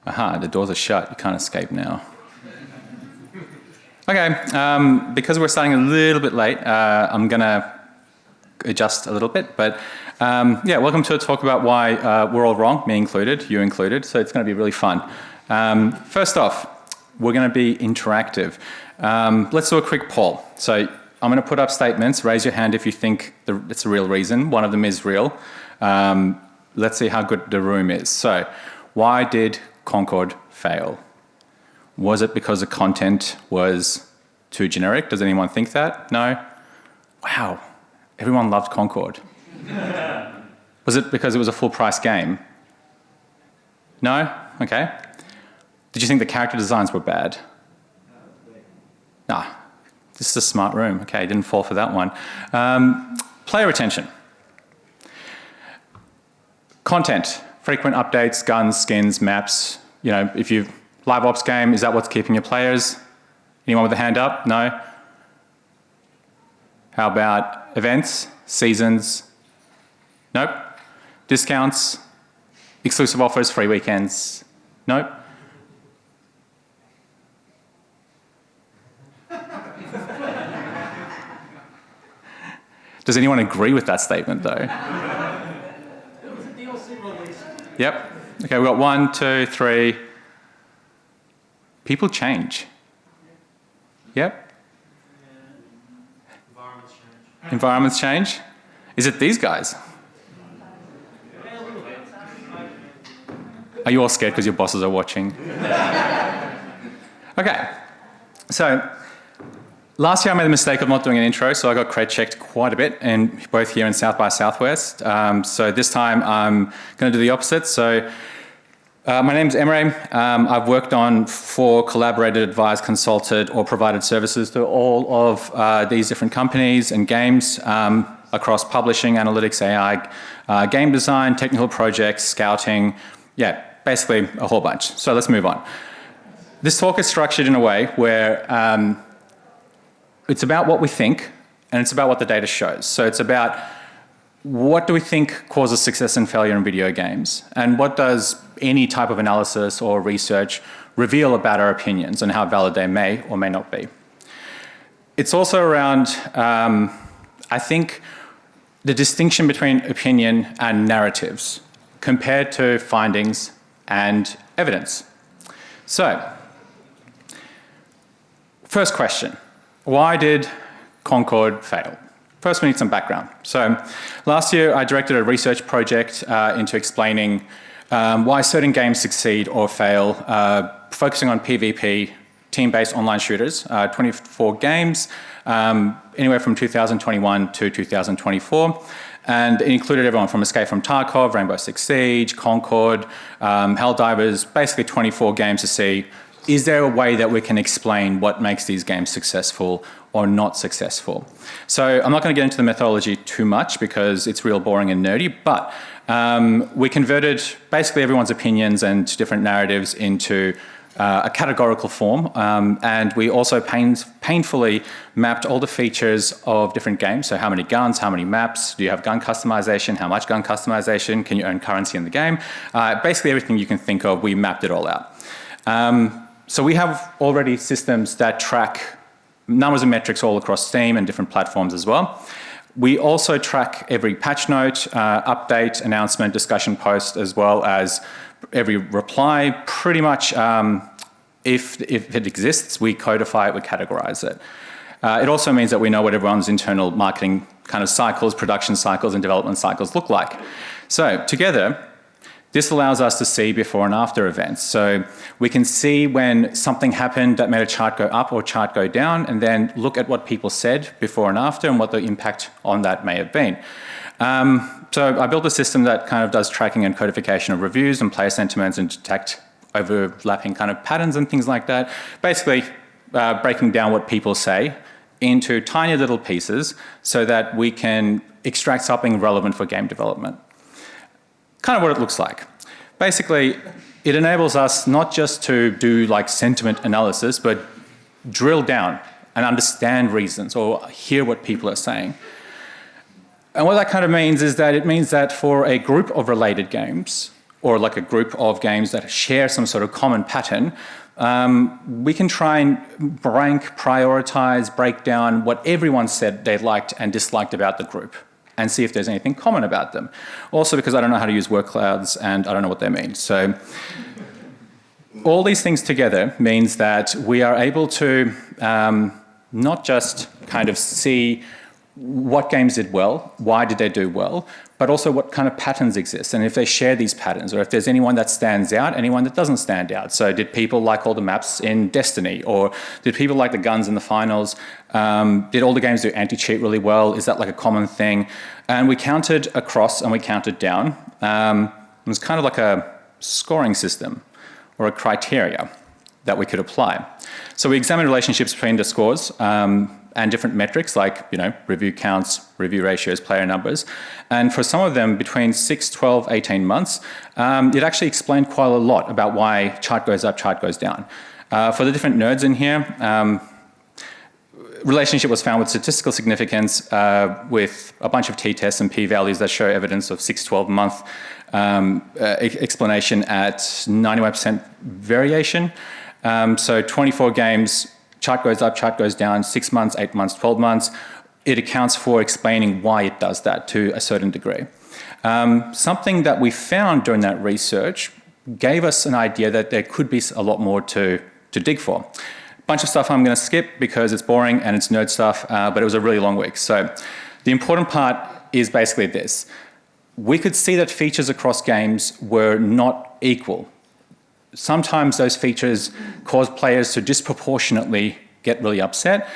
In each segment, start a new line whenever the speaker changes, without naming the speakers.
Aha, the doors are shut. You can't escape now. Okay, because we're starting a little bit late, I'm going to adjust a little bit. But yeah, welcome to a talk about why we're all wrong, me included, you included. So it's going to be really fun. First off, we're going to be interactive. Let's do a quick poll. So I'm going to put up statements. Raise your hand if you think it's a real reason. One of them is real. Let's see how good the room is. So why did Concord fail? Was it because the content was too generic? Does anyone think that? No? Wow. Everyone loved Concord. Was it because it was a full price game? No? Okay. Did you think the character designs were bad? Nah. This is a smart room. Okay, didn't fall for that one. Player retention. Content. Frequent updates, guns, skins, maps. You know, if you live ops game, is that what's keeping your players? Anyone with a hand up? No? How about events, seasons? Nope. Discounts, exclusive offers, free weekends? Nope. Does anyone agree with that statement though?
It was a DLC release.
Yep. Okay, we've got 1, 2, 3. People change. Yep.
Environments change.
Environments change. Is it these guys? Are you all scared because your bosses are watching? Okay. So last year I made the mistake of not doing an intro, so I got cred checked quite a bit, and both here in South by Southwest. So this time I'm going to do the opposite. So my name's Emre. I've worked on 4 collaborated, advised, consulted, or provided services to all of these different companies and games across publishing, analytics, AI, game design, technical projects, scouting. Yeah, basically a whole bunch. So let's move on. This talk is structured in a way where it's about what we think and it's about what the data shows. So it's about what do we think causes success and failure in video games, and what does any type of analysis or research reveal about our opinions and how valid they may or may not be. It's also around, I think, the distinction between opinion and narratives compared to findings and evidence. So, first question, why did Concord fail? First, we need some background. So last year, I directed a research project into explaining why certain games succeed or fail, focusing on PvP, team-based online shooters, 24 games, anywhere from 2021 to 2024. And it included everyone from Escape from Tarkov, Rainbow Six Siege, Concord, Helldivers, basically 24 games to see, is there a way that we can explain what makes these games successful or not successful? So I'm not going to get into the methodology too much because it's real boring and nerdy, but we converted basically everyone's opinions and different narratives into a categorical form, and we also painfully mapped all the features of different games. So how many guns, how many maps, do you have gun customization, how much gun customization, can you earn currency in the game? Basically everything you can think of, we mapped it all out. So we have already systems that track numbers and metrics all across Steam and different platforms as well. We also track every patch note, update, announcement, discussion post, as well as every reply. Pretty much, if it exists, we codify it, we categorize it. It also means that we know what everyone's internal marketing kind of cycles, production cycles, and development cycles look like. So together, this allows us to see before and after events. So we can see when something happened that made a chart go up or chart go down, and then look at what people said before and after and what the impact on that may have been. So I built a system that kind of does tracking and codification of reviews and player sentiments and detect overlapping kind of patterns and things like that. Basically breaking down what people say into tiny little pieces so that we can extract something relevant for game development. Kind of what it looks like. Basically, it enables us not just to do like sentiment analysis, but drill down and understand reasons or hear what people are saying. And what that kind of means is that it means that for a group of related games, or like a group of games that share some sort of common pattern, we can try and rank, prioritize, break down what everyone said they liked and disliked about the group and see if there's anything common about them. Also because I don't know how to use word clouds and I don't know what they mean. So all these things together means that we are able to not just kind of see what games did well, why did they do well, but also what kind of patterns exist and if they share these patterns, or if there's anyone that stands out, anyone that doesn't stand out. So did people like all the maps in Destiny, or did people like the guns in the finals? Did all the games do anti-cheat really well? Is that like a common thing? And we counted across and we counted down. It was kind of like a scoring system or a criteria that we could apply. So we examined relationships between the scores and different metrics like, review counts, review ratios, player numbers. And for some of them, between 6, 12, 18 months, it actually explained quite a lot about why chart goes up, chart goes down. For the different nerds in here, relationship was found with statistical significance with a bunch of t-tests and p-values that show evidence of 6, 12-month explanation at 91% variation. So 24 games, chart goes up, chart goes down, 6 months, 8 months, 12 months. It accounts for explaining why it does that to a certain degree. Something that we found during that research gave us an idea that there could be a lot more to dig for. A bunch of stuff I'm going to skip because it's boring and it's nerd stuff, but it was a really long week. So the important part is basically this. We could see that features across games were not equal. Sometimes those features cause players to disproportionately get really upset,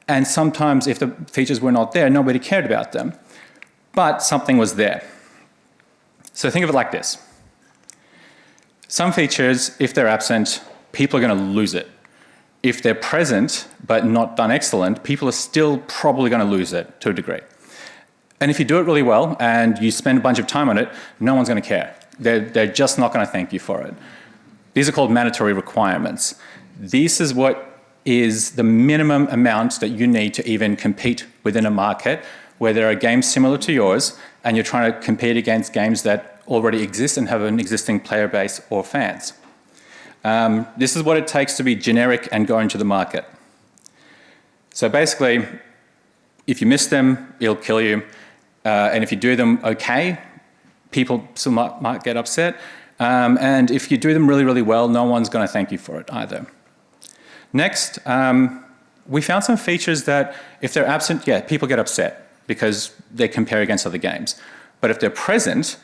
and sometimes if the features were not there, nobody cared about them, but something was there. So think of it like this. Some features, if they're absent, people are going to lose it. If they're present but not done excellent, people are still probably going to lose it to a degree. And if you do it really well and you spend a bunch of time on it, no one's going to care. They're just not going to thank you for it. These are called mandatory requirements. This is what is the minimum amount that you need to even compete within a market where there are games similar to yours and you're trying to compete against games that already exist and have an existing player base or fans. This is what it takes to be generic and go into the market. So basically, if you miss them, it'll kill you. And if you do them okay, people still might get upset. And if you do them really, really well, no one's going to thank you for it either. Next, we found some features that if they're absent, yeah, people get upset because they compare against other games. But if they're present,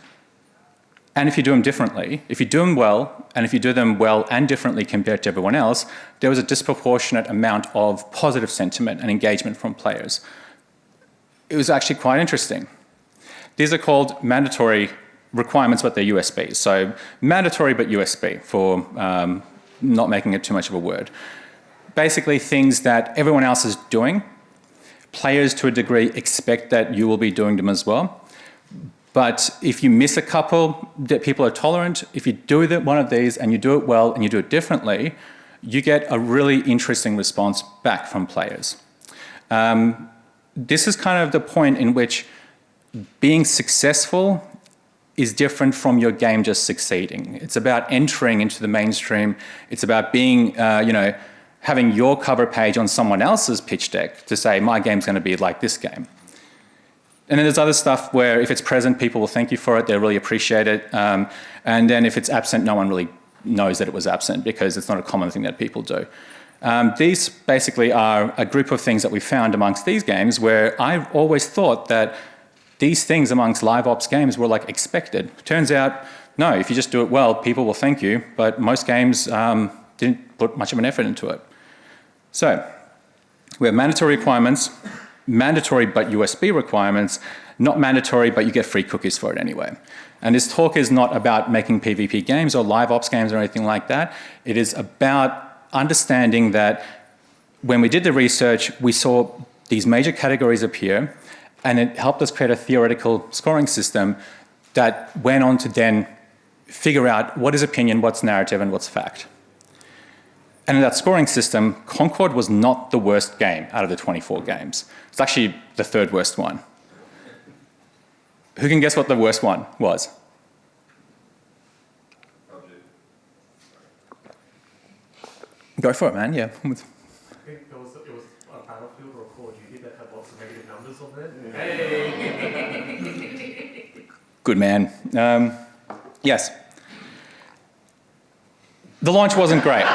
and if you do them differently, if you do them well, and if you do them well and differently compared to everyone else, there was a disproportionate amount of positive sentiment and engagement from players. It was actually quite interesting. These are called mandatory requirements, but they're USB. So mandatory but USB for not making it too much of a word. Basically things that everyone else is doing, players to a degree expect that you will be doing them as well. But if you miss a couple, that people are tolerant. If you do one of these and you do it well and you do it differently, you get a really interesting response back from players. This is kind of the point in which being successful is different from your game just succeeding. It's about entering into the mainstream. It's about being, having your cover page on someone else's pitch deck to say, my game's going to be like this game. And then there's other stuff where if it's present, people will thank you for it. They really appreciate it. And then if it's absent, no one really knows that it was absent because it's not a common thing that people do. These basically are a group of things that we found amongst these games where I've always thought that these things amongst live ops games were like expected. Turns out, no, if you just do it well, people will thank you, but most games didn't put much of an effort into it. So we have mandatory requirements, mandatory but USB requirements, not mandatory but you get free cookies for it anyway. And this talk is not about making PvP games or live ops games or anything like that. It is about understanding that when we did the research, we saw these major categories appear, and it helped us create a theoretical scoring system that went on to then figure out what is opinion, what's narrative, and what's fact. And in that scoring system, Concord was not the worst game out of the 24 games. It's actually the third worst one. Who can guess what the worst one was? Go for it, man, yeah.
I think it was a Battlefield or a Call of Duty that had lots of negative numbers on there. Hey.
Good man. Yes. The launch wasn't great.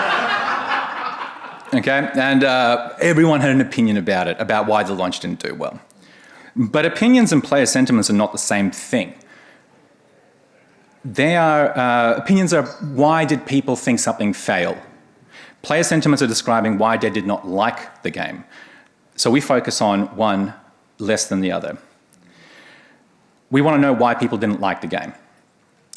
Okay, and everyone had an opinion about it, about why the launch didn't do well. But opinions and player sentiments are not the same thing. Opinions are why did people think something failed. Player sentiments are describing why they did not like the game. So we focus on one less than the other. We want to know why people didn't like the game.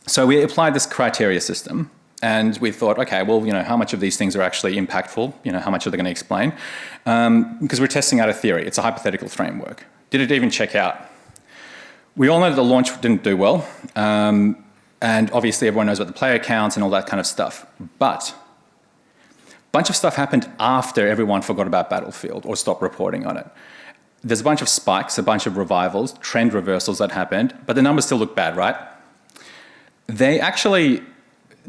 So we applied this criteria system, and we thought, okay, well, how much of these things are actually impactful? How much are they going to explain? Because we're testing out a theory. It's a hypothetical framework. Did it even check out? We all know that the launch didn't do well, and obviously everyone knows about the player counts and all that kind of stuff. But a bunch of stuff happened after everyone forgot about Battlefield or stopped reporting on it. There's a bunch of spikes, a bunch of revivals, trend reversals that happened, but the numbers still look bad, right? They actually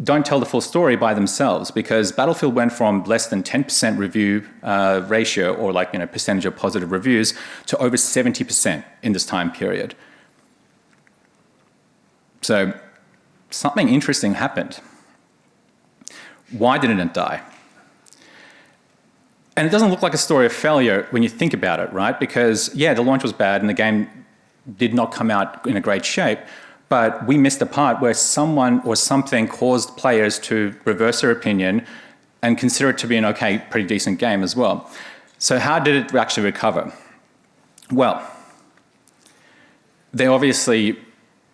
don't tell the full story by themselves, because Battlefield went from less than 10% review ratio, or percentage of positive reviews, to over 70% in this time period. So something interesting happened. Why didn't it die? And it doesn't look like a story of failure when you think about it, right? Because, yeah, the launch was bad and the game did not come out in a great shape, but we missed the part where someone or something caused players to reverse their opinion and consider it to be an okay, pretty decent game as well. So how did it actually recover? Well, they obviously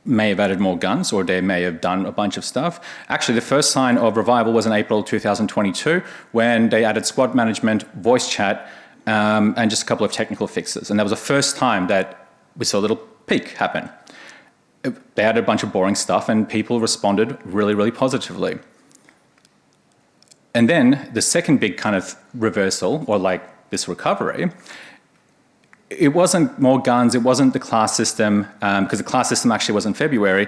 may have added more guns, or they may have done a bunch of stuff. Actually, the first sign of revival was in April 2022, when they added squad management, voice chat, and just a couple of technical fixes. And that was the first time that we saw a little peak happen. They added a bunch of boring stuff, and people responded really, really positively. And then the second big kind of reversal, or this recovery, it wasn't more guns, it wasn't the class system, because the class system actually was in February.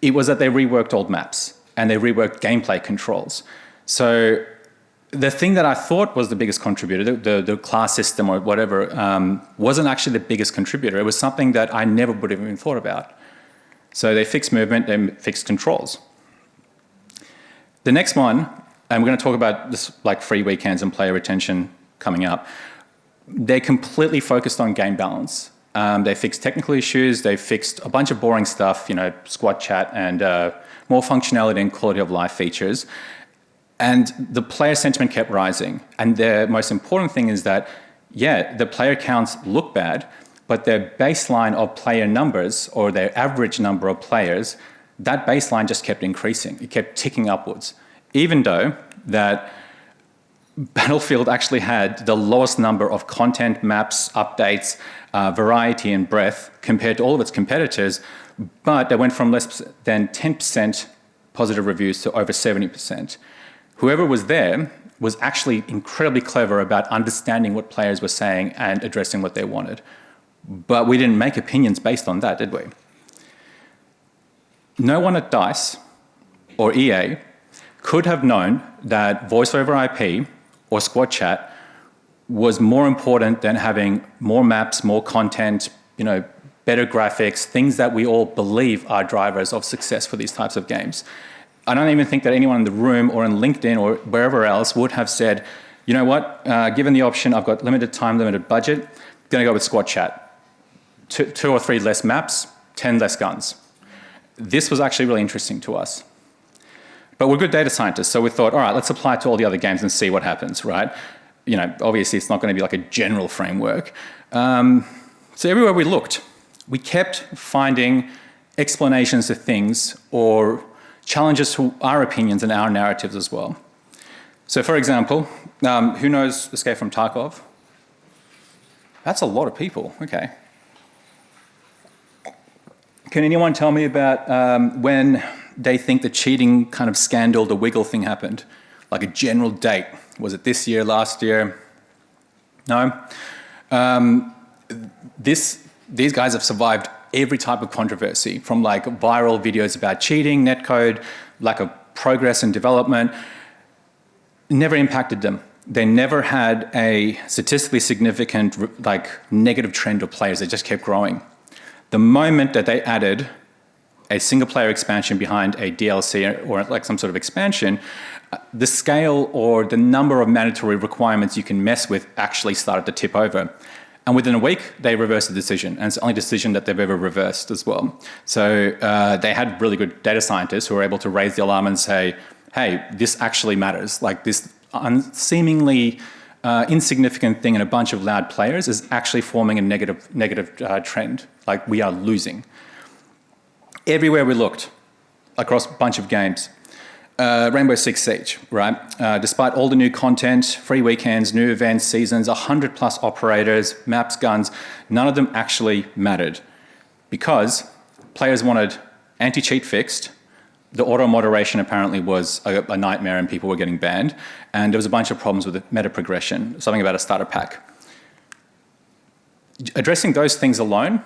It was that they reworked old maps and they reworked gameplay controls. So the thing that I thought was the biggest contributor, the class system or whatever, wasn't actually the biggest contributor. It was something that I never would have even thought about. So they fixed movement, they fixed controls. The next one, and we're going to talk about this free weekends and player retention coming up. They completely focused on game balance. They fixed technical issues, they fixed a bunch of boring stuff, squad chat and more functionality and quality of life features. And the player sentiment kept rising. And the most important thing is that, yeah, the player counts look bad, but their baseline of player numbers, or their average number of players, that baseline just kept increasing. It kept ticking upwards. Even though that Battlefield actually had the lowest number of content, maps, updates, variety and breadth compared to all of its competitors, but they went from less than 10% positive reviews to over 70%. Whoever was there was actually incredibly clever about understanding what players were saying and addressing what they wanted. But we didn't make opinions based on that, did we? No one at DICE or EA could have known that voice over IP or squad chat was more important than having more maps, more content, better graphics, things that we all believe are drivers of success for these types of games. I don't even think that anyone in the room or in LinkedIn or wherever else would have said, you know what, given the option, I've got limited time, limited budget, gonna go with squad chat. Two or three less maps, 10 less guns. This was actually really interesting to us. But we're good data scientists, so we thought, all right, let's apply it to all the other games and see what happens, right? Obviously it's not going to be like a general framework. So everywhere we looked, we kept finding explanations to things or challenges to our opinions and our narratives as well. So for example, who knows Escape from Tarkov? That's a lot of people, okay. Can anyone tell me about when they think the cheating kind of scandal, the wiggle thing happened? Like a general date. Was it this year, last year? No? These guys have survived every type of controversy, from viral videos about cheating, netcode, lack of progress and development. It never impacted them. they never had a statistically significant negative trend of players. They just kept growing. The moment that they added a single player expansion behind a DLC or like some sort of expansion, the scale or the number of mandatory requirements you can mess with actually started to tip over. And within a week, they reversed the decision. And it's the only decision that they've ever reversed as well. So they had really good data scientists who were able to raise the alarm and say, hey, this actually matters. Like this seemingly insignificant thing in a bunch of loud players is actually forming a negative trend. Like we are losing. Everywhere we looked, across a bunch of games, Rainbow Six Siege, right? Despite all the new content, free weekends, new events, seasons, 100+ operators, maps, guns, none of them actually mattered because players wanted anti-cheat fixed. The auto-moderation apparently was a nightmare and people were getting banned. And there was a bunch of problems with the meta progression, something about a starter pack. Addressing those things alone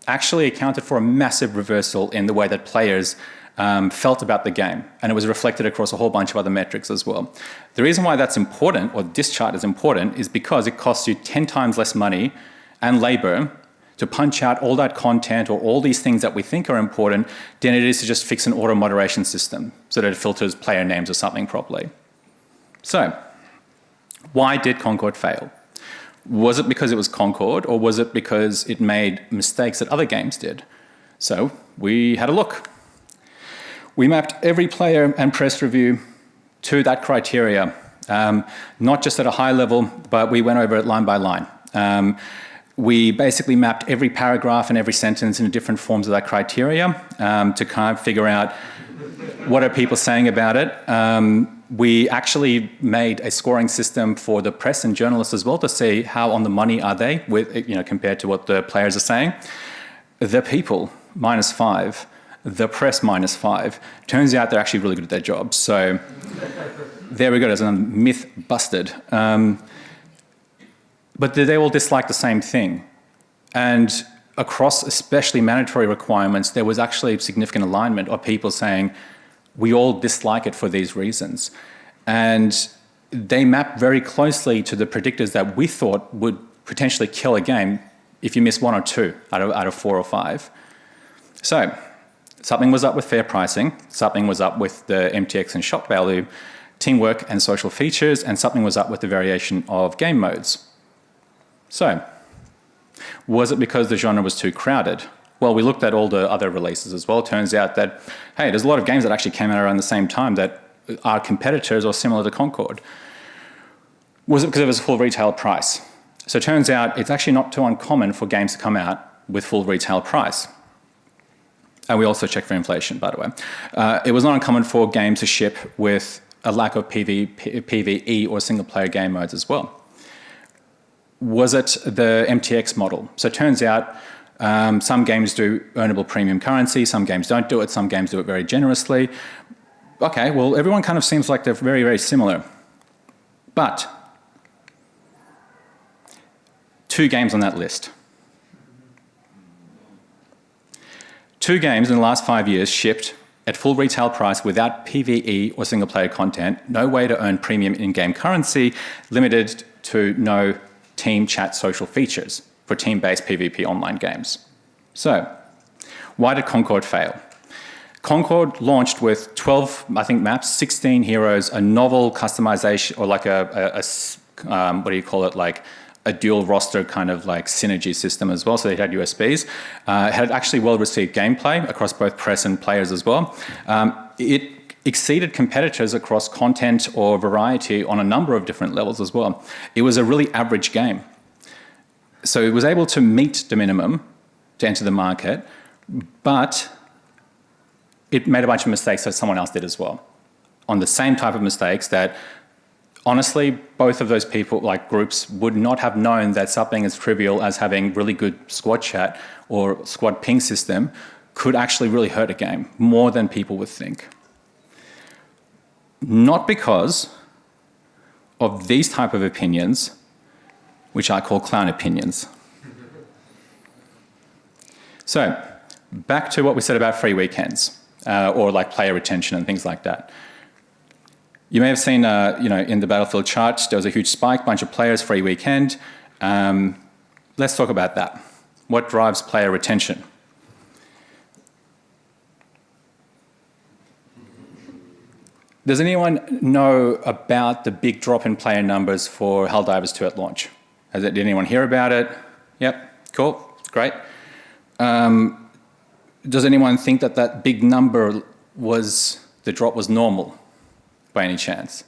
actually accounted for a massive reversal in the way that players felt about the game, and it was reflected across a whole bunch of other metrics as well. The reason why that's important, or this chart is important, is because it costs you 10 times less money and labor to punch out all that content or all these things that we think are important than it is to just fix an auto moderation system so that it filters player names or something properly. So, why did Concord fail? Was it because it was Concord, or was it because it made mistakes that other games did? So, we had a look. We mapped every player and press review to that criteria, not just at a high level, but we went over it line by line. We basically mapped every paragraph and every sentence into different forms of that criteria to kind of figure out what are people saying about it. We actually made a scoring system for the press and journalists as well to see how on the money are they with, compared to what the players are saying. The people, -5. The press, -5. Turns out they're actually really good at their jobs. So there we go, there's a myth busted. But they all dislike the same thing. And across especially mandatory requirements, there was actually significant alignment of people saying, we all dislike it for these reasons. And they map very closely to the predictors that we thought would potentially kill a game if you miss 1 or 2 out of 4 or 5. So, something was up with fair pricing, something was up with the MTX and shop value, teamwork and social features, and something was up with the variation of game modes. So, was it because the genre was too crowded? Well, we looked at all the other releases as well. Turns out that, hey, there's a lot of games that actually came out around the same time that are competitors or similar to Concord. Was it because it was full retail price? So it turns out it's actually not too uncommon for games to come out with full retail price. And we also checked for inflation, by the way. It was not uncommon for games to ship with a lack of PvE or single-player game modes as well. Was it the MTX model? So it turns out some games do earnable premium currency, some games don't do it, some games do it very generously. Okay, well, everyone kind of seems like they're very, very similar. But 2 games on that list. 2 games in the last 5 years shipped at full retail price without PvE or single-player content, no way to earn premium in-game currency, limited to no team chat social features for team-based PvP online games. So, why did Concord fail? Concord launched with 12, I think, maps, 16 heroes, a novel customization, or like what do you call it, like a dual roster kind of like synergy system as well, so they had USBs. Had actually well-received gameplay across both press and players as well. It exceeded competitors across content or variety on a number of different levels as well. It was a really average game. So it was able to meet the minimum to enter the market, but it made a bunch of mistakes that someone else did as well, on the same type of mistakes that honestly, both of those people, like groups, would not have known that something as trivial as having really good squad chat or squad ping system could actually really hurt a game, more than people would think. Not because of these type of opinions, which I call clown opinions. So, back to what we said about free weekends, or like player retention and things like that. You may have seen, in the Battlefield chart, there was a huge spike, bunch of players, free weekend. Let's talk about that. What drives player retention? Does anyone know about the big drop in player numbers for Helldivers 2 at launch? Did anyone hear about it? Yep, cool, great. Does anyone think that that big number the drop was normal by any chance?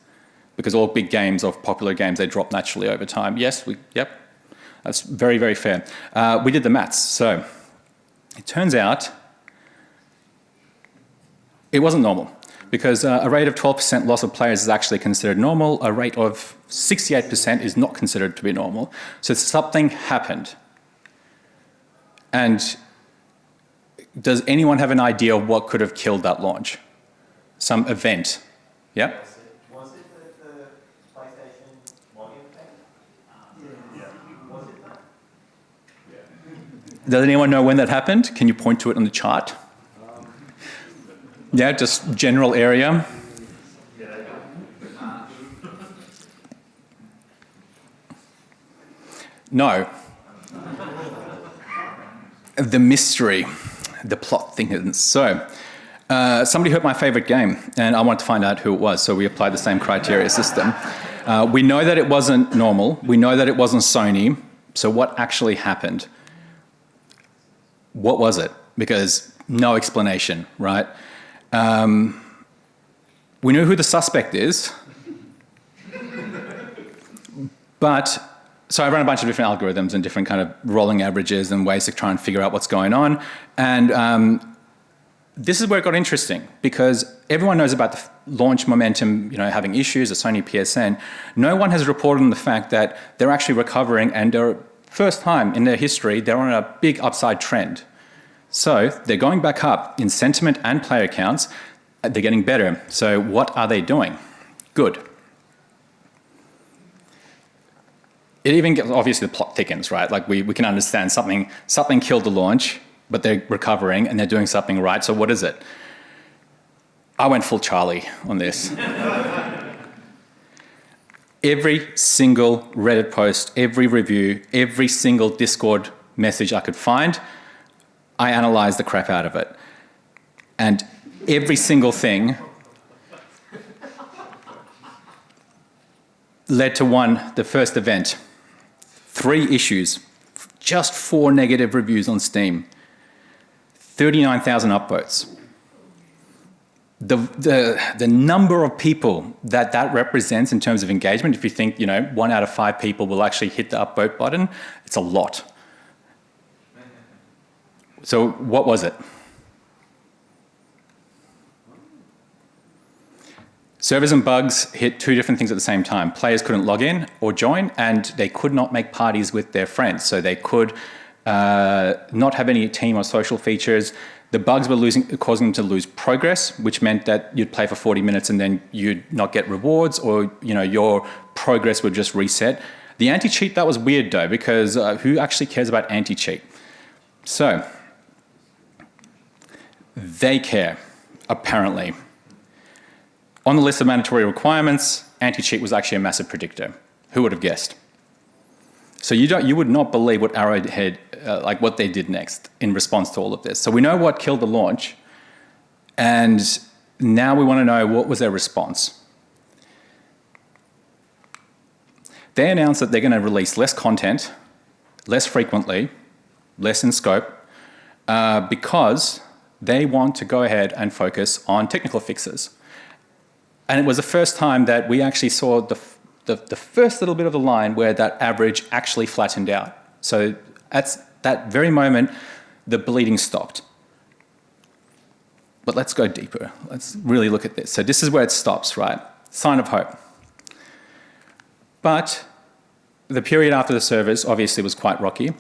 Because all big games or popular games, they drop naturally over time. Yes, yep, that's very, very fair. We did the maths, so it turns out it wasn't normal. Because a rate of 12% loss of players is actually considered normal. A rate of 68% is not considered to be normal. So something happened. And does anyone have an idea of what could have killed that launch? Some event. Yeah?
Was it the PlayStation login thing? Yeah. Was it that?
Does anyone know when that happened? Can you point to it on the chart? Yeah, just general area. No. The mystery, the plot thickens. So, somebody hurt my favorite game, and I wanted to find out who it was, so we applied the same criteria system. We know that it wasn't normal. We know that it wasn't Sony. So what actually happened? What was it? Because no explanation, right? We know who the suspect is, but so I ran a bunch of different algorithms and different kind of rolling averages and ways to try and figure out what's going on. And this is where it got interesting, because everyone knows about the launch momentum, having issues, the Sony PSN. No one has reported on the fact that they're actually recovering, and they're first time in their history, they're on a big upside trend. So they're going back up in sentiment and player counts. They're getting better. So what are they doing? Good. It even gets, obviously the plot thickens, right? Like we can understand something killed the launch, but they're recovering and they're doing something right. So what is it? I went full Charlie on this. Every single Reddit post, every review, every single Discord message I could find, I analysed the crap out of it. And every single thing led to the first event. 3 issues, just 4 negative reviews on Steam, 39,000 upvotes. The number of people that represents in terms of engagement, if you think 1 out of 5 people will actually hit the upvote button, it's a lot. So what was it? Servers and bugs hit 2 different things at the same time. Players couldn't log in or join, and they could not make parties with their friends. So they could not have any team or social features. The bugs were causing them to lose progress, which meant that you'd play for 40 minutes and then you'd not get rewards, or your progress would just reset. The anti-cheat, that was weird though, because who actually cares about anti-cheat? So they care, apparently. On the list of mandatory requirements, anti-cheat was actually a massive predictor. Who would have guessed? So you would not believe what Arrowhead, what they did next in response to all of this. So we know what killed the launch, and now we want to know what was their response. They announced that they're going to release less content, less frequently, less in scope, because they want to go ahead and focus on technical fixes. And it was the first time that we actually saw the first little bit of the line where that average actually flattened out. So at that very moment, the bleeding stopped. But let's go deeper. Let's really look at this. So this is where it stops, right? Sign of hope. But the period after the servers obviously was quite rocky.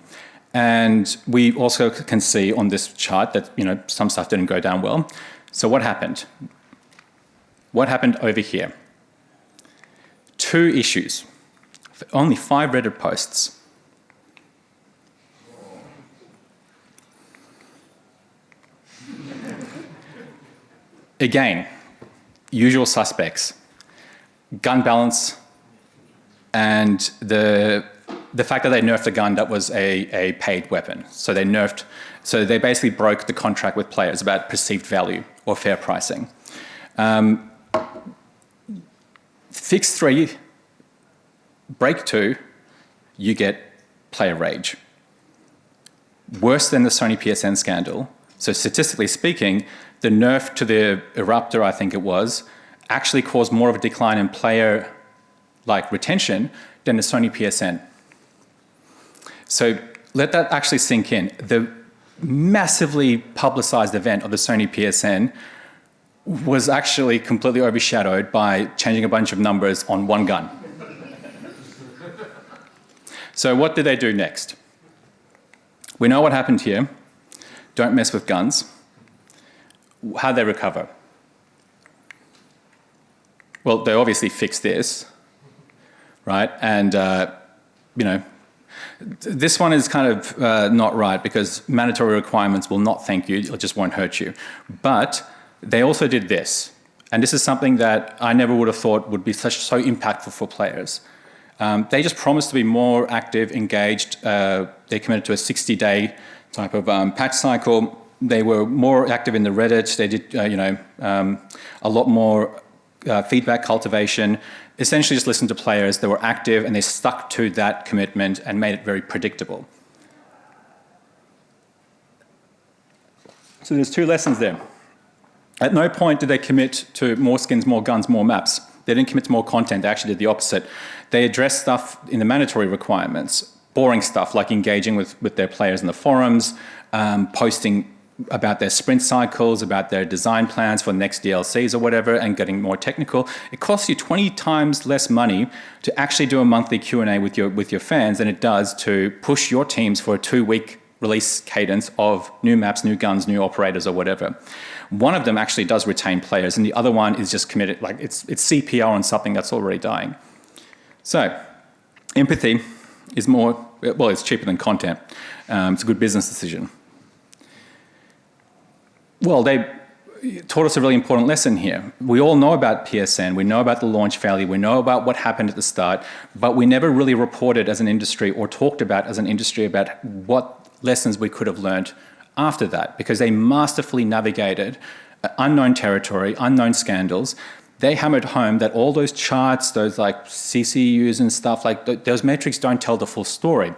And we also can see on this chart that some stuff didn't go down well. So what happened? What happened over here? 2 issues, only 5 Reddit posts. Again, usual suspects. gun balance, and the fact that they nerfed a gun that was a paid weapon. So they basically broke the contract with players about perceived value or fair pricing. Fix 3, break 2, you get player rage. Worse than the Sony PSN scandal. So statistically speaking, the nerf to the Eruptor, I think it was, actually caused more of a decline in player retention than the Sony PSN. So let that actually sink in. The massively publicized event of the Sony PSN was actually completely overshadowed by changing a bunch of numbers on one gun. So what did they do next? We know what happened here. Don't mess with guns. How'd they recover? Well, they obviously fixed this, right? And, this one is kind of not right because mandatory requirements will not thank you, it just won't hurt you. But they also did this. And this is something that I never would have thought would be so impactful for players. They just promised to be more active, engaged. They committed to a 60-day type of patch cycle. They were more active in the Reddit. They did, a lot more feedback cultivation. Essentially just listened to players that were active and they stuck to that commitment and made it very predictable. So there's 2 lessons there. At no point did they commit to more skins, more guns, more maps. They didn't commit to more content, they actually did the opposite. They addressed stuff in the mandatory requirements, boring stuff like engaging with their players in the forums, posting about their sprint cycles, about their design plans for next DLCs or whatever, and getting more technical. It costs you 20 times less money to actually do a monthly Q&A with your fans than it does to push your teams for a 2-week release cadence of new maps, new guns, new operators or whatever. One of them actually does retain players and the other one is just committed, it's CPR on something that's already dying. So, empathy is it's cheaper than content. It's a good business decision. Well, they taught us a really important lesson here. We all know about PSN, we know about the launch failure, we know about what happened at the start, but we never really reported as an industry or talked about as an industry about what lessons we could have learned after that, because they masterfully navigated unknown territory, unknown scandals. They hammered home that all those charts, those CCUs and stuff, those metrics don't tell the full story.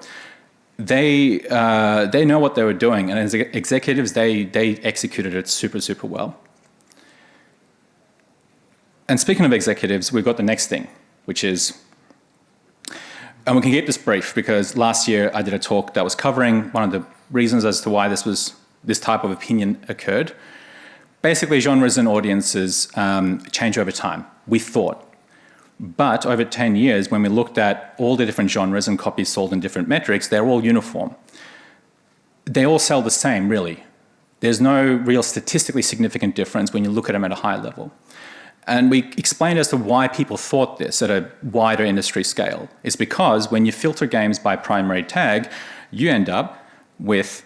They know what they were doing, and as executives, they executed it super, super well. And speaking of executives, we've got the next thing, which is, and we can keep this brief because last year I did a talk that was covering one of the reasons as to why this type of opinion occurred. Basically, genres and audiences change over time, we thought. But over 10 years, when we looked at all the different genres and copies sold in different metrics, they're all uniform. They all sell the same, really. There's no real statistically significant difference when you look at them at a high level. And we explained as to why people thought this at a wider industry scale. It's because when you filter games by primary tag, you end up with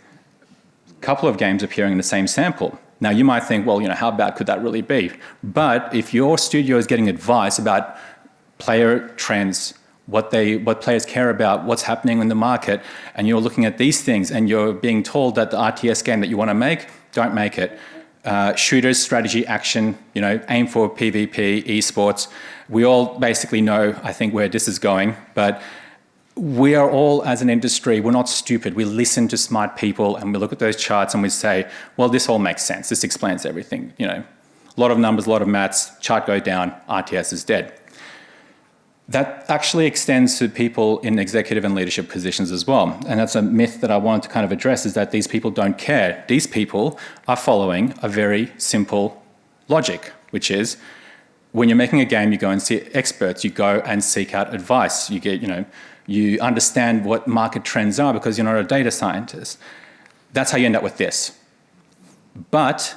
a couple of games appearing in the same sample. Now, you might think, well, how bad could that really be? But if your studio is getting advice about player trends, what players care about, what's happening in the market, and you're looking at these things and you're being told that the RTS game that you want to make, don't make it. Shooters, strategy, action, aim for PvP, esports. We all basically know, I think, where this is going, but we are all, as an industry, we're not stupid. We listen to smart people and we look at those charts and we say, well, this all makes sense. This explains everything. A lot of numbers, a lot of maths, chart go down, RTS is dead. That actually extends to people in executive and leadership positions as well. And that's a myth that I wanted to kind of address, is that these people don't care. These people are following a very simple logic, which is when you're making a game, you go and see experts, you go and seek out advice. You get, you understand what market trends are because you're not a data scientist. That's how you end up with this. But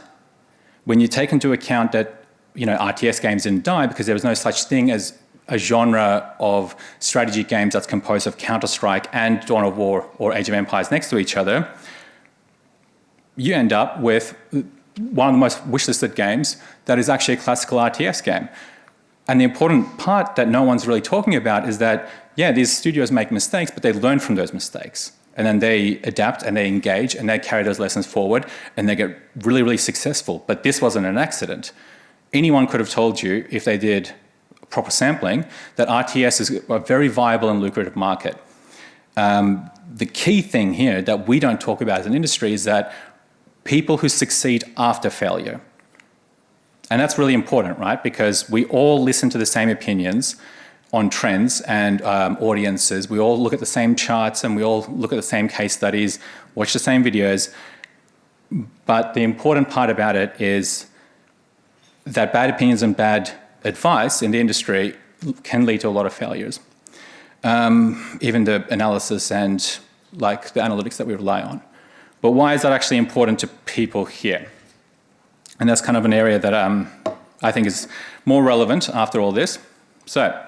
when you take into account that, RTS games didn't die because there was no such thing as a genre of strategy games that's composed of Counter-Strike and Dawn of War or Age of Empires next to each other, you end up with one of the most wishlisted games that is actually a classical RTS game. And the important part that no one's really talking about is that, yeah, these studios make mistakes, but they learn from those mistakes. And then they adapt and they engage and they carry those lessons forward and they get really, really successful. But this wasn't an accident. Anyone could have told you, if they did proper sampling, that RTS is a very viable and lucrative market. The key thing here that we don't talk about as an industry is that people who succeed after failure. And that's really important, right? Because we all listen to the same opinions on trends and audiences. We all look at the same charts and we all look at the same case studies, watch the same videos. But the important part about it is that bad opinions and bad advice in the industry can lead to a lot of failures. Even the analysis and like the analytics that we rely on. But why is that actually important to people here? And that's kind of an area that I think is more relevant after all this. So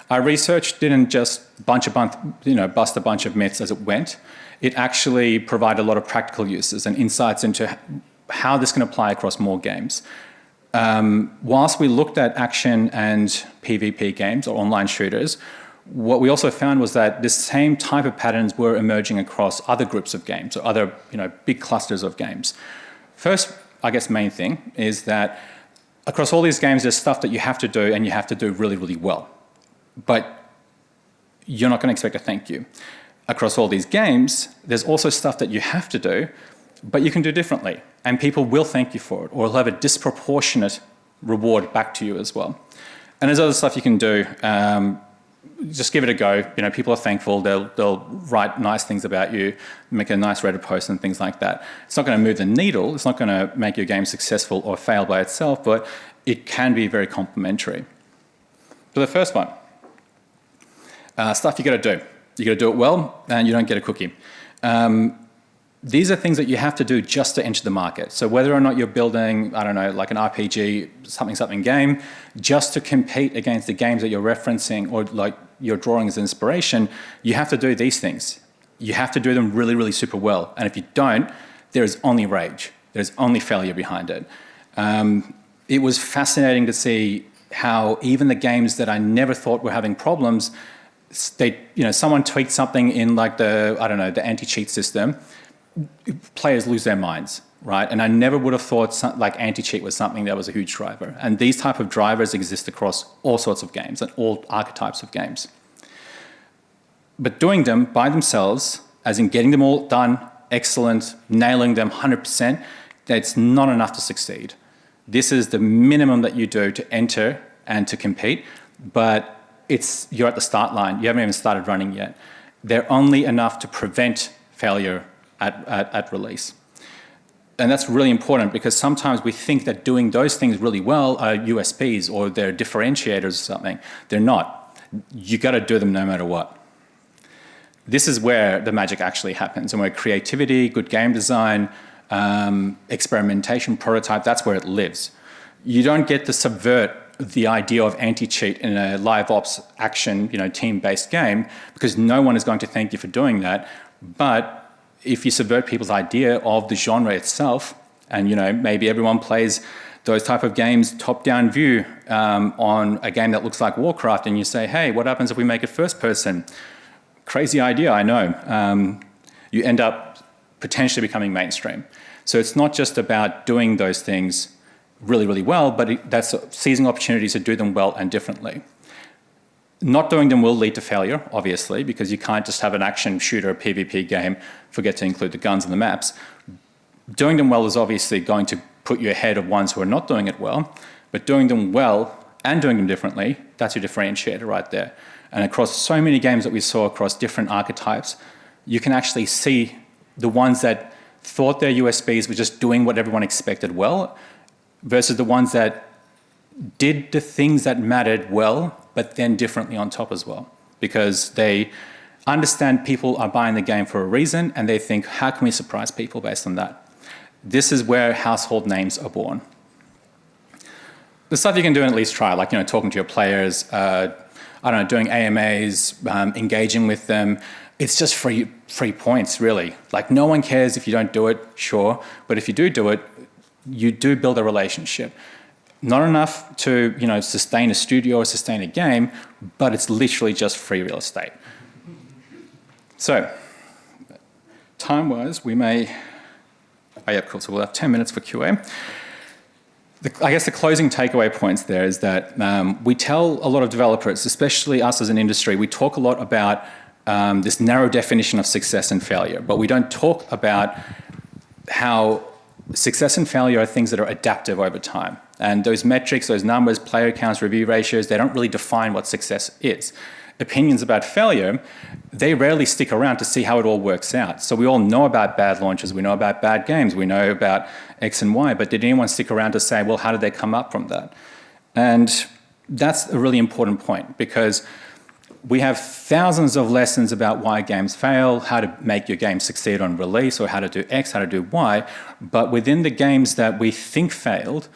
our research didn't just bust a bunch of myths as it went. It actually provided a lot of practical uses and insights into how this can apply across more games. Whilst we looked at action and PvP games or online shooters, what we also found was that the same type of patterns were emerging across other groups of games or other big clusters of games. First, I guess main thing is that across all these games, there's stuff that you have to do and you have to do really, really well. But you're not going to expect a thank you. Across all these games, there's also stuff that you have to do, but you can do differently. And people will thank you for it or will have a disproportionate reward back to you as well. And there's other stuff you can do. Just give it a go. People are thankful. They'll write nice things about you, make a nice Reddit post and things like that. It's not going to move the needle. It's not going to make your game successful or fail by itself, but it can be very complementary. So the first one, stuff you got to do. You got to do it well, and you don't get a cookie. These are things that you have to do just to enter the market. So whether or not you're building, I don't know, like an RPG, something game, just to compete against the games that you're referencing or like you're drawing as inspiration, you have to do these things. You have to do them really, really super well. And if you don't, there is only rage. There's only failure behind it. It was fascinating to see how even the games that I never thought were having problems, someone tweaked something in like the anti-cheat system, players lose their minds, right? And I never would have thought like anti-cheat was something that was a huge driver. And these type of drivers exist across all sorts of games and all archetypes of games. But doing them by themselves, as in getting them all done, excellent, nailing them 100%, that's not enough to succeed. This is the minimum that you do to enter and to compete, but you're at the start line. You haven't even started running yet. They're only enough to prevent failure at release. And that's really important because sometimes we think that doing those things really well are USPs or they're differentiators or something. They're not. You got to do them no matter what. This is where the magic actually happens and where creativity, good game design, experimentation, prototype, that's where it lives. You don't get to subvert the idea of anti-cheat in a live ops action, team-based game because no one is going to thank you for doing that. But if you subvert people's idea of the genre itself, and maybe everyone plays those type of games top-down view on a game that looks like Warcraft, and you say, hey, what happens if we make it first person? Crazy idea, I know. You end up potentially becoming mainstream. So it's not just about doing those things really, really well, but that's seizing opportunities to do them well and differently. Not doing them will lead to failure, obviously, because you can't just have an action shooter, a PvP game, forget to include the guns and the maps. Doing them well is obviously going to put you ahead of ones who are not doing it well, but doing them well and doing them differently, that's your differentiator right there. And across so many games that we saw across different archetypes, you can actually see the ones that thought their USPs were just doing what everyone expected well, versus the ones that did the things that mattered well, but then differently on top as well. Because they understand people are buying the game for a reason, and they think, how can we surprise people based on that? This is where household names are born. The stuff you can do and at least try, like talking to your players, doing AMAs, engaging with them. It's just free points, really. Like no one cares if you don't do it, sure, but if you do it, you do build a relationship. not enough to sustain a studio or sustain a game, but it's literally just free real estate. So, time-wise, we may... Oh yeah, cool. So we'll have 10 minutes for QA. I guess the closing takeaway points there is that we tell a lot of developers, especially us as an industry, we talk a lot about this narrow definition of success and failure, but we don't talk about how success and failure are things that are adaptive over time. And those metrics, those numbers, player counts, review ratios, they don't really define what success is. Opinions about failure, they rarely stick around to see how it all works out. So we all know about bad launches, we know about bad games, we know about X and Y, but did anyone stick around to say, well, how did they come up from that? And that's a really important point, because we have thousands of lessons about why games fail, how to make your game succeed on release, or how to do X, how to do Y, but within the games that we think failed,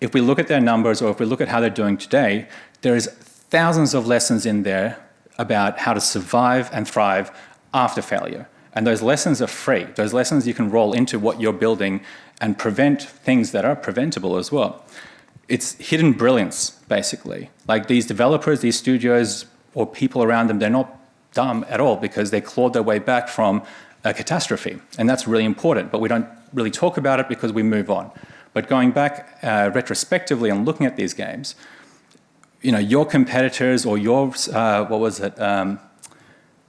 if we look at their numbers or if we look at how they're doing today, there is thousands of lessons in there about how to survive and thrive after failure. And those lessons are free. Those lessons you can roll into what you're building and prevent things that are preventable as well. It's hidden brilliance, basically. Like these developers, these studios, or people around them, they're not dumb at all because they clawed their way back from a catastrophe. And that's really important, but we don't really talk about it because we move on. But going back retrospectively and looking at these games, your competitors or your,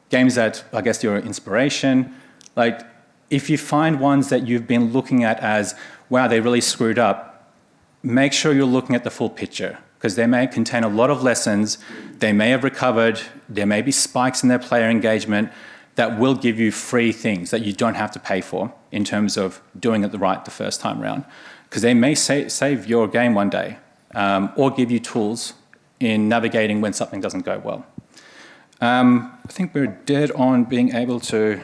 games that, I guess, your inspiration, like, if you find ones that you've been looking at as, wow, they really screwed up, make sure you're looking at the full picture, because they may contain a lot of lessons, they may have recovered, there may be spikes in their player engagement that will give you free things that you don't have to pay for in terms of doing it the first time around. Because they may save your game one day, or give you tools in navigating when something doesn't go well. I think we're dead on being able to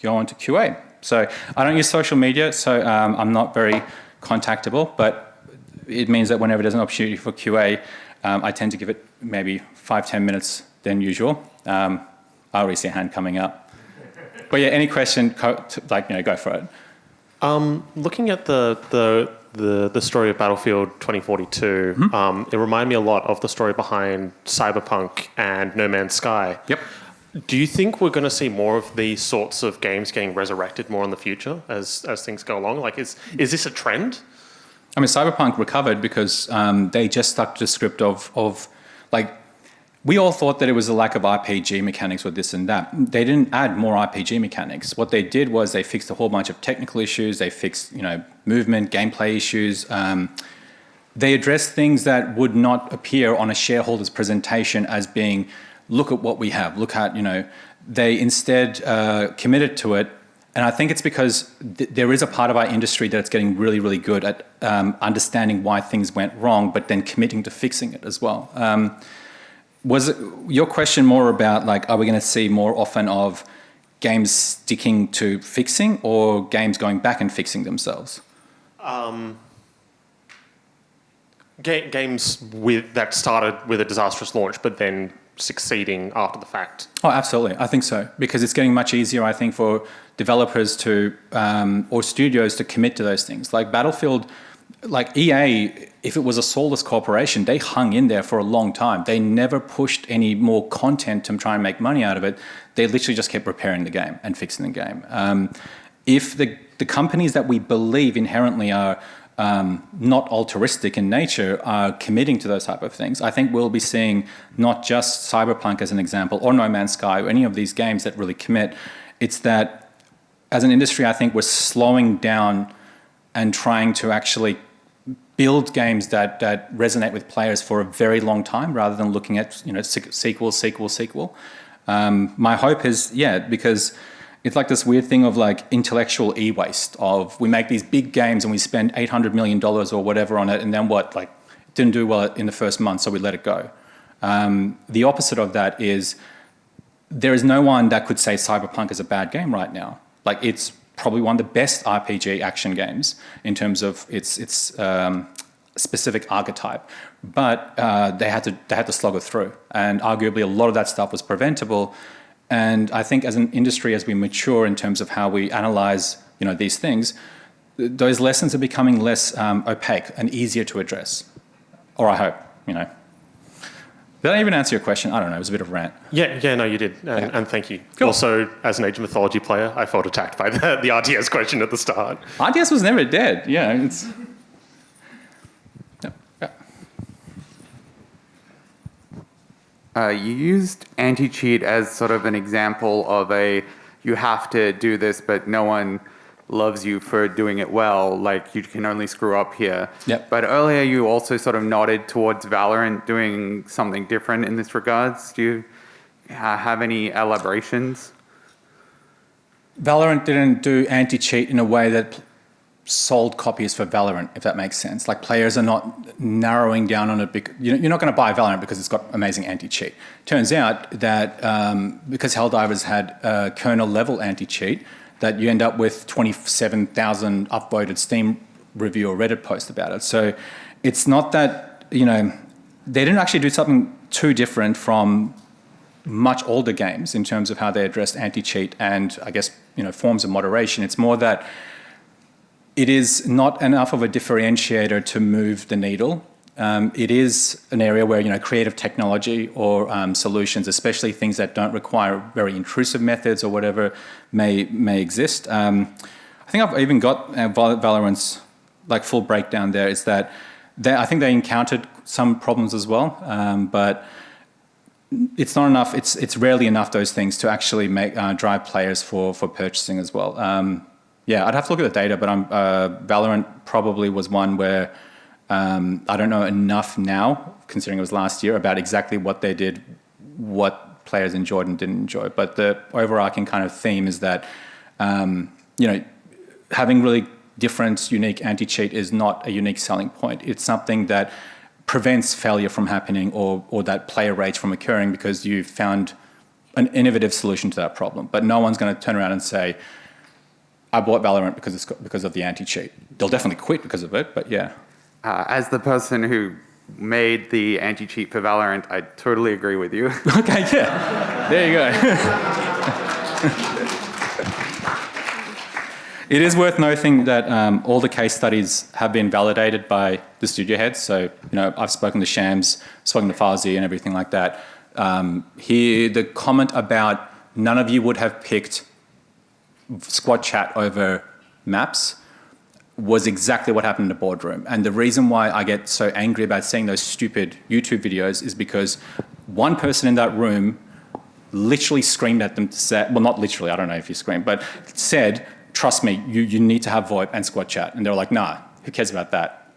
go on to QA. So I don't use social media, so I'm not very contactable, but it means that whenever there's an opportunity for QA, I tend to give it maybe 5-10 minutes than usual. I already see a hand coming up. But yeah, any question, go for it.
Looking at the story of Battlefield 2042, it reminded me a lot of the story behind Cyberpunk and No Man's Sky.
Yep.
Do you think we're going to see more of these sorts of games getting resurrected more in the future as things go along? Like, is this a trend?
I mean, Cyberpunk recovered because they just stuck to the script of we all thought that it was a lack of RPG mechanics or this and that. They didn't add more RPG mechanics. What they did was they fixed a whole bunch of technical issues. They fixed, movement, gameplay issues. They addressed things that would not appear on a shareholder's presentation as being, look at what we have, look at, they instead committed to it. And I think it's because there is a part of our industry that's getting really, really good at understanding why things went wrong, but then committing to fixing it as well. Was it your question more about, are we going to see more often of games sticking to fixing or games going back and fixing themselves?
Games that started with a disastrous launch, but then succeeding after the fact.
Oh, absolutely. I think so. Because it's getting much easier, I think, for developers to, or studios to commit to those things. Like Battlefield, like EA, if it was a soulless corporation, they hung in there for a long time. They never pushed any more content to try and make money out of it. They literally just kept repairing the game and fixing the game. If the companies that we believe inherently are not altruistic in nature are committing to those type of things, I think we'll be seeing not just Cyberpunk as an example, or No Man's Sky, or any of these games that really commit. It's that as an industry, I think we're slowing down and trying to actually build games that resonate with players for a very long time, rather than looking at sequel. My hope is, because it's like this weird thing of intellectual e-waste of we make these big games and we spend $800 million or whatever on it, and then what? It didn't do well in the first month, so we let it go. The opposite of that is there is no one that could say Cyberpunk is a bad game right now. It's probably one of the best RPG action games in terms of its specific archetype, but they had to slog it through, and arguably a lot of that stuff was preventable. And I think as an industry, as we mature in terms of how we analyze these things, those lessons are becoming less opaque and easier to address. Or I hope, you know. Did I even answer your question? I don't know, it was a bit of a rant.
Yeah, no, you did, and thank you.
Cool.
Also, as an Age of Mythology player, I felt attacked by the RTS question at the start.
RTS was never dead, yeah. It's...
You used anti-cheat as sort of an example of you have to do this, but no one loves you for doing it well, like you can only screw up here.
Yep.
But earlier you also sort of nodded towards Valorant doing something different in this regards. Do you have any elaborations?
Valorant didn't do anti-cheat in a way that sold copies for Valorant, if that makes sense. Like players are not narrowing down on it. You're not going to buy Valorant because it's got amazing anti-cheat. Turns out that because Helldivers had kernel level anti-cheat, that you end up with 27,000 upvoted Steam review or Reddit post about it. So it's not that, you know, they didn't actually do something too different from much older games in terms of how they addressed anti-cheat and I guess, you know, forms of moderation. It's more that it is not enough of a differentiator to move the needle. It is an area where, you know, creative technology or solutions, especially things that don't require very intrusive methods or whatever, may exist. I think I've even got Valorant's like full breakdown there. Is that I think they encountered some problems as well, but it's not enough. It's rarely enough those things to actually drive players for purchasing as well. Yeah, I'd have to look at the data, but Valorant probably was one where I don't know enough now, considering it was last year, about exactly what they did, what players enjoyed and didn't enjoy. But the overarching kind of theme is that, you know, having really different, unique anti-cheat is not a unique selling point. It's something that prevents failure from happening or that player rage from occurring because you've found an innovative solution to that problem. But no one's going to turn around and say, I bought Valorant because of the anti-cheat. They'll definitely quit because of it, but yeah.
As the person who made the anti-cheat for Valorant, I totally agree with you.
Okay, yeah. There you go. It is worth noting that all the case studies have been validated by the studio heads. So, you know, I've spoken to Shams, spoken to Farzi and everything like that. Here, the comment about none of you would have picked squad chat over maps was exactly what happened in the boardroom. And the reason why I get so angry about seeing those stupid YouTube videos is because one person in that room literally screamed at them to say, well, not literally, I don't know if he screamed, but said, trust me, you need to have VoIP and squad chat. And they were like, nah, who cares about that?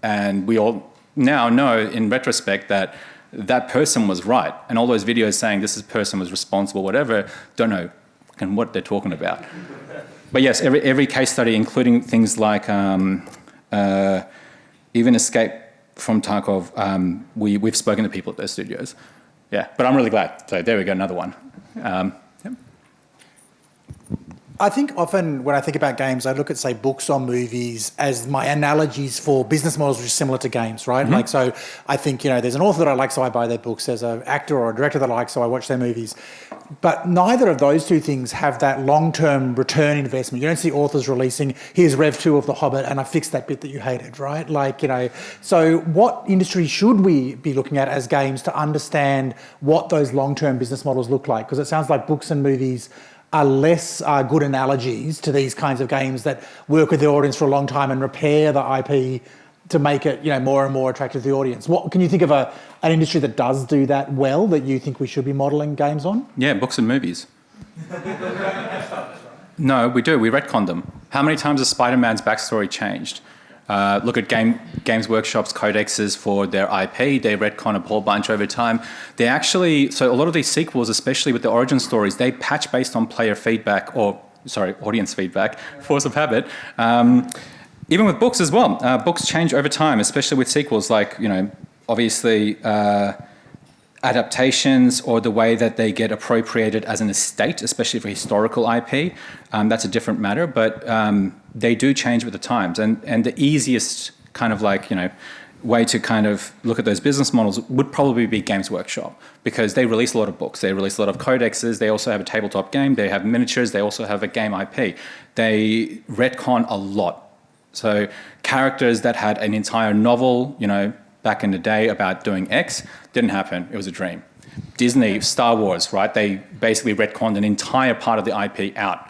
And we all now know in retrospect that that person was right. And all those videos saying this person was responsible, whatever, don't know and what they're talking about. But yes, every case study, including things like even Escape from Tarkov, we've spoken to people at those studios. Yeah, but I'm really glad. So there we go, another one. Yep.
I think often when I think about games, I look at, say, books or movies as my analogies for business models which are similar to games, right? Mm-hmm. Like, so I think, you know, there's an author that I like, so I buy their books. There's an actor or a director that I like, so I watch their movies. But neither of those two things have that long-term return investment. You don't see authors releasing, here's Rev 2 of The Hobbit, and I fixed that bit that you hated, right? Like, you know, so what industry should we be looking at as games to understand what those long-term business models look like? Because it sounds like books and movies are less good analogies to these kinds of games that work with the audience for a long time and repair the IP to make it, you know, more and more attractive to the audience. What can you think of an industry that does do that well that you think we should be modelling games on?
Yeah, books and movies. No, we do. We retcon them. How many times has Spider-Man's backstory changed? Look at Games Workshop's codexes for their IP. They retcon a whole bunch over time. They actually, so a lot of these sequels, especially with the origin stories, they patch based on player feedback audience feedback, force of habit. Even with books as well. Books change over time, especially with sequels, like, you know, obviously adaptations or the way that they get appropriated as an estate, especially for historical IP. That's a different matter, but they do change with the times. And the easiest kind of like, you know, way to kind of look at those business models would probably be Games Workshop, because they release a lot of books, they release a lot of codexes, they also have a tabletop game, they have miniatures, they also have a game IP. They retcon a lot So characters that had an entire novel, back in the day about doing X, didn't happen. It was a dream. Disney, Star Wars, right? They basically retconned an entire part of the IP out.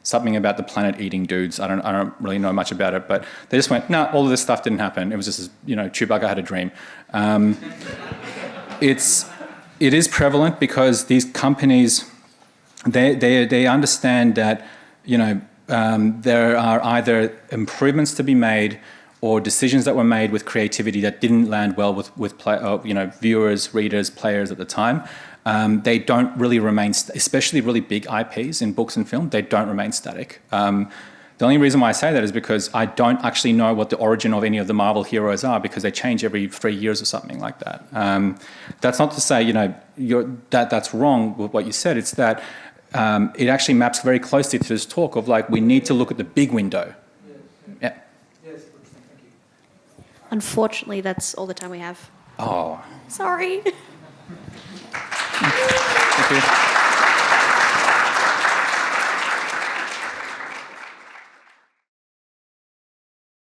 Something about the planet-eating dudes. I don't really know much about it, but they just went, no, all of this stuff didn't happen. It was just, Chewbacca had a dream. It is prevalent because these companies, they understand that, there are either improvements to be made or decisions that were made with creativity that didn't land well with viewers, readers, players at the time. They don't really remain, especially really big IPs in books and film, they don't remain static. The only reason why I say that is because I don't actually know what the origin of any of the Marvel heroes are because they change every 3 years or something like that. That's not to say, that's wrong with what you said. It's that it actually maps very closely to this talk of like, we need to look at the big window. Yeah.
Yes, thank you.
Unfortunately, that's all the time we have.
Oh.
Sorry.
Thank you.